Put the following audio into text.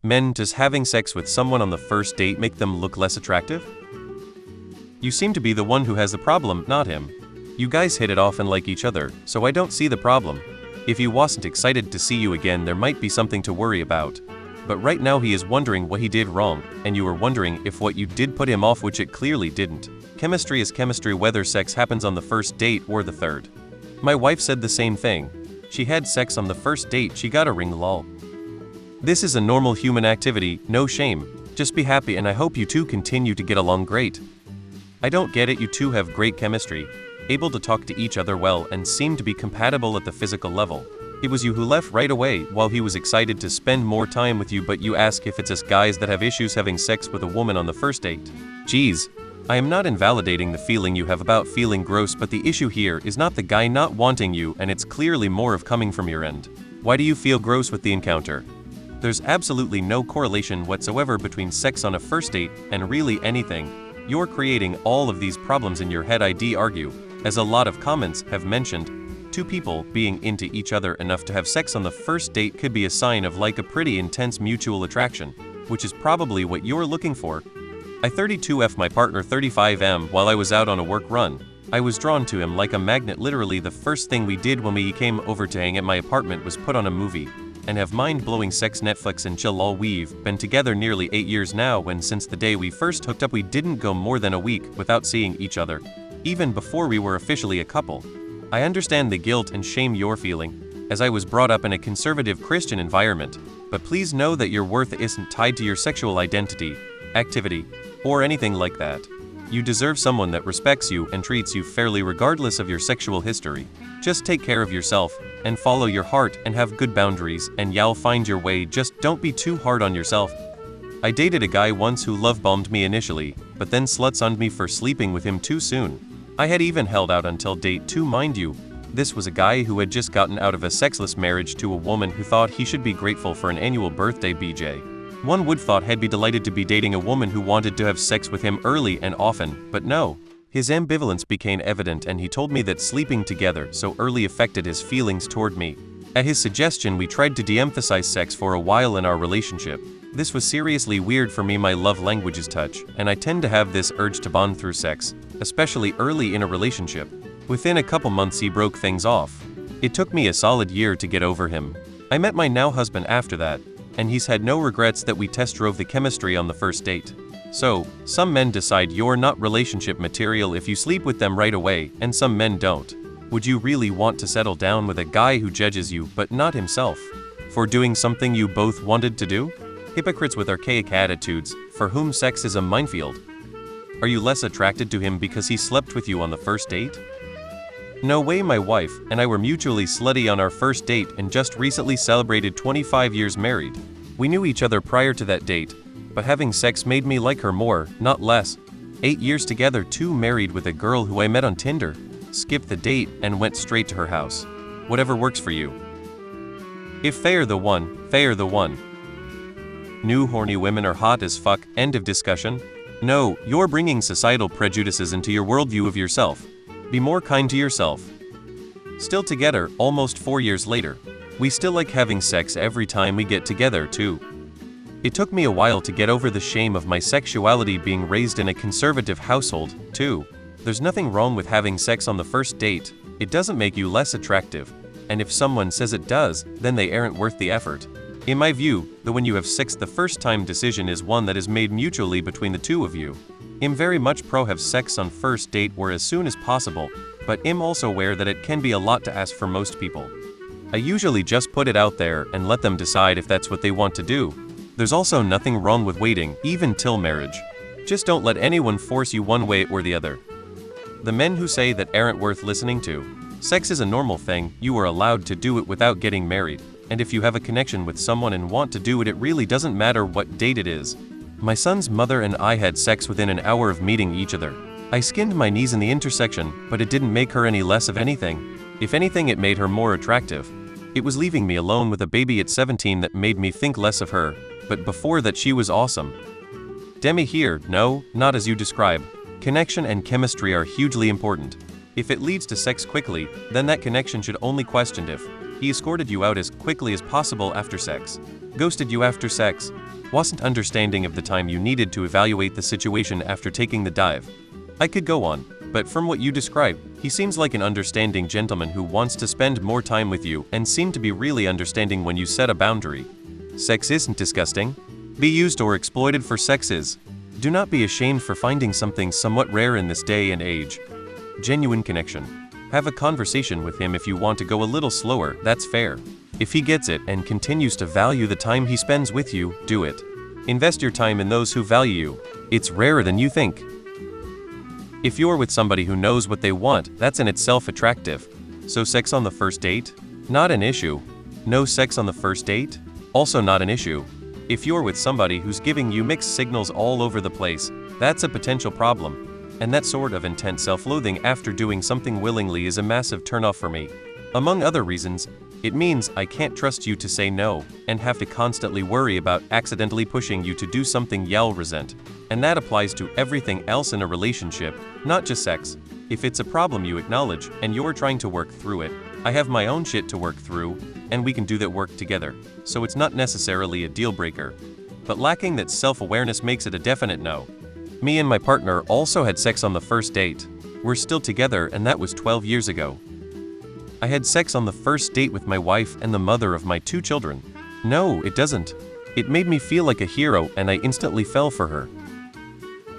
Men, does having sex with someone on the first date make them look less attractive? You seem to be the one who has the problem, not him. You guys hit it off and like each other, so I don't see the problem. If he wasn't excited to see you again, there might be something to worry about. But right now he is wondering what he did wrong, and you are wondering if what you did put him off, which it clearly didn't. Chemistry is chemistry whether sex happens on the first date or the third. My wife said the same thing. She had sex on the first date, she got a ring, lol. This is a normal human activity, no shame. Just be happy, and I hope you two continue to get along great. I don't get it, you two have great chemistry, able to talk to each other well, and seem to be compatible at the physical level. It was you who left right away while he was excited to spend more time with you, but you ask if it's us guys that have issues having sex with a woman on the first date. Geez. I am not invalidating the feeling you have about feeling gross, but the issue here is not the guy not wanting you, and it's clearly more of coming from your end. Why do you feel gross with the encounter? There's absolutely no correlation whatsoever between sex on a first date and really anything. You're creating all of these problems in your head. I'd argue, as a lot of comments have mentioned, two people being into each other enough to have sex on the first date could be a sign of like a pretty intense mutual attraction, which is probably what you're looking for. I 32F my partner 35M while I was out on a work run. I was drawn to him like a magnet. Literally the first thing we did when we came over to hang at my apartment was put on a movie and have mind-blowing sex, Netflix and chill. Lol. We've been together nearly 8 years now, and since the day we first hooked up we didn't go more than a week without seeing each other, even before we were officially a couple. I understand the guilt and shame you're feeling, as I was brought up in a conservative Christian environment, but please know that your worth isn't tied to your sexual identity, activity, or anything like that. You deserve someone that respects you and treats you fairly regardless of your sexual history. Just take care of yourself, and follow your heart, and have good boundaries, and you'll find your way. Just don't be too hard on yourself. I dated a guy once who love-bombed me initially, but then slut-sunned me for sleeping with him too soon. I had even held out until date 2, mind you. This was a guy who had just gotten out of a sexless marriage to a woman who thought he should be grateful for an annual birthday. BJ. One would thought he'd be delighted to be dating a woman who wanted to have sex with him early and often, but no. His ambivalence became evident, and he told me that sleeping together so early affected his feelings toward me. At his suggestion, we tried to de-emphasize sex for a while in our relationship. This was seriously weird for me. My love language is touch, and I tend to have this urge to bond through sex, especially early in a relationship. Within a couple months he broke things off. It took me a solid year to get over him. I met my now husband after that, and he's had no regrets that we test drove the chemistry on the first date. So, some men decide you're not relationship material if you sleep with them right away, and some men don't. Would you really want to settle down with a guy who judges you but not himself for doing something you both wanted to do? Hypocrites with archaic attitudes, for whom sex is a minefield. Are you less attracted to him because he slept with you on the first date? No way. My wife and I were mutually slutty on our first date and just recently celebrated 25 years married. We knew each other prior to that date, but having sex made me like her more, not less. 8 years together, 2 married with a girl who I met on Tinder. Skipped the date and went straight to her house. Whatever works for you. If they're the one, they're the one. New horny women are hot as fuck, end of discussion. No, you're bringing societal prejudices into your worldview of yourself. Be more kind to yourself. Still together, almost 4 years later. We still like having sex every time we get together too. It took me a while to get over the shame of my sexuality, being raised in a conservative household, too. There's nothing wrong with having sex on the first date. It doesn't make you less attractive. And if someone says it does, then they aren't worth the effort. In my view, the when you have sex the first time decision is one that is made mutually between the two of you. I'm very much pro have sex on first date or as soon as possible, but I'm also aware that it can be a lot to ask for most people. I usually just put it out there and let them decide if that's what they want to do. There's also nothing wrong with waiting, even till marriage. Just don't let anyone force you one way or the other. The men who say that aren't worth listening to. Sex is a normal thing, you are allowed to do it without getting married, and if you have a connection with someone and want to do it, it really doesn't matter what date it is. My son's mother and I had sex within an hour of meeting each other. I skinned my knees in the intersection, but it didn't make her any less of anything. If anything, it made her more attractive. It was leaving me alone with a baby at 17 that made me think less of her, but before that she was awesome. Demi here, no, not as you describe. Connection and chemistry are hugely important. If it leads to sex quickly, then that connection should only questioned if he escorted you out as quickly as possible after sex, ghosted you after sex, Wasn't understanding of the time you needed to evaluate the situation after taking the dive. I could go on, but from what you describe, he seems like an understanding gentleman who wants to spend more time with you and seemed to be really understanding when you set a boundary. Sex isn't disgusting. Be used or exploited for sex is. Do not be ashamed for finding something somewhat rare in this day and age. Genuine connection. Have a conversation with him if you want to go a little slower, that's fair. If he gets it and continues to value the time he spends with you, do it. Invest your time in those who value you. It's rarer than you think. If you're with somebody who knows what they want, that's in itself attractive. So sex on the first date? Not an issue. No sex on the first date? Also not an issue. If you're with somebody who's giving you mixed signals all over the place, that's a potential problem. And that sort of intense self-loathing after doing something willingly is a massive turnoff for me. Among other reasons, it means I can't trust you to say no, and have to constantly worry about accidentally pushing you to do something you'll resent. And that applies to everything else in a relationship, not just sex. If it's a problem you acknowledge, and you're trying to work through it, I have my own shit to work through, and we can do that work together. So it's not necessarily a deal breaker. But lacking that self-awareness makes it a definite no. Me and my partner also had sex on the first date. We're still together, and that was 12 years ago. I had sex on the first date with my wife and the mother of my 2 children. No, it doesn't. It made me feel like a hero and I instantly fell for her.